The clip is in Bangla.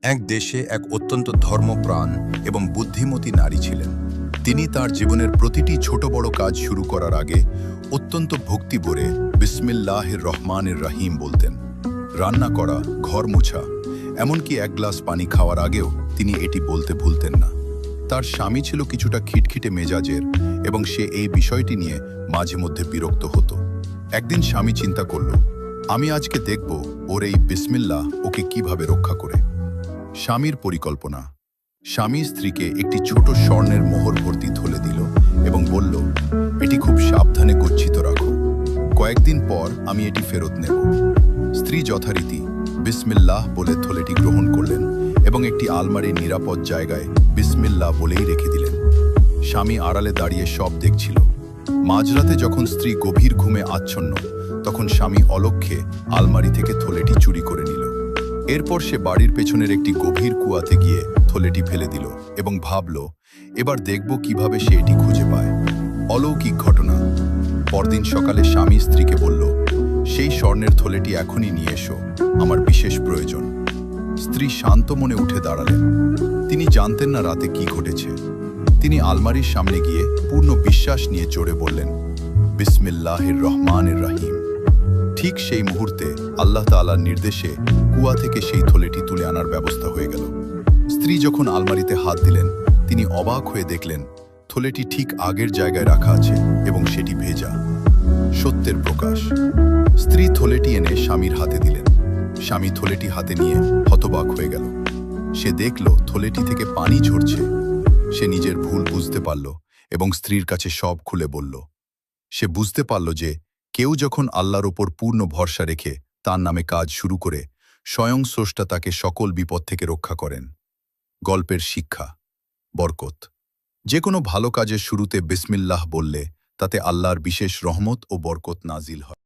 এক দেশে এক অত্যন্ত ধর্মপ্রাণ এবং বুদ্ধিমতী নারী ছিলেন। তিনি তার জীবনের প্রতিটি ছোট বড় কাজ শুরু করার আগে অত্যন্ত ভক্তি ভরে বিসমিল্লাহির রহমানির রহিম বলতেন। রান্না করা, ঘর মোছা, এমনকি এক গ্লাস পানি খাওয়ার আগেও তিনি এটি বলতে ভুলতেন না। তার স্বামী ছিল কিছুটা খিটখিটে মেজাজের এবং সে এই বিষয়টি নিয়ে মাঝে মধ্যে বিরক্ত হতো। একদিন স্বামী চিন্তা করল, আমি আজকে দেখব ওর এই বিসমিল্লাহ ওকে কিভাবে রক্ষা করে। স্বামীর পরিকল্পনা। স্বামী স্ত্রীকে একটি ছোট স্বর্ণের মোহর ভর্তি থলে দিল এবং বলল, এটি খুব সাবধানে গচ্ছিত রাখো, কয়েকদিন পর আমি এটি ফেরত নেব। স্ত্রী যথারীতি বিসমিল্লাহ বলে থলেটি গ্রহণ করলেন এবং একটি আলমারির নিরাপদ জায়গায় বিসমিল্লাহ বলেই রেখে দিলেন। স্বামী আড়ালে দাঁড়িয়ে সব দেখছিল। মাঝরাতে যখন স্ত্রী গভীর ঘুমে আচ্ছন্ন, তখন স্বামী অলক্ষ্যে আলমারি থেকে থলেটি চুরি করে নিল। এরপর সে বাড়ির পেছনের একটি গভীর কুয়াতে গিয়ে থলেটি ফেলে দিল এবং ভাবল, এবার দেখব কিভাবে সে এটি খুঁজে পায়। অলৌকিক ঘটনা। পরদিন সকালে স্বামী স্ত্রীকে বলল, সেই স্বর্ণের থলেটি এখনই নিয়ে এসো, আমার বিশেষ প্রয়োজন। স্ত্রী শান্ত মনে উঠে দাঁড়ালেন। তিনি জানতেন না রাতে কি ঘটেছে। তিনি আলমারির সামনে গিয়ে পূর্ণ বিশ্বাস নিয়ে জোরে বললেন, বিসমিল্লাহির রহমানির রহিম। ঠিক সেই মুহূর্তে আল্লাহ তাআলার নির্দেশে কুয়া থেকে সেই থলেটি তুলে আনার ব্যবস্থা হয়ে গেল। স্ত্রী যখন আলমারিতে হাত দিলেন, তিনি অবাক হয়ে দেখলেন থলেটি ঠিক আগের জায়গায় রাখা আছে এবং সেটি ভেজা। সত্যের প্রকাশ। স্ত্রী থলেটি এনে স্বামীর হাতে দিলেন। স্বামী থলেটি হাতে নিয়ে হতবাক হয়ে গেল। সে দেখল থলেটি থেকে পানি ঝরছে। সে নিজের ভুল বুঝতে পারল এবং স্ত্রীর কাছে সব খুলে বলল। সে বুঝতে পারল যে কেউ যখন আল্লাহর ওপর পূর্ণ ভরসা রেখে তার নামে কাজ শুরু করে, স্বয়ং স্রষ্টা তাকে সকল বিপদ থেকে রক্ষা করেন। গল্পের শিক্ষা। বরকত। যে কোনো ভালো কাজের শুরুতে বিসমিল্লাহ বললে তাতে আল্লাহর বিশেষ রহমত ও বরকত নাজিল হয়।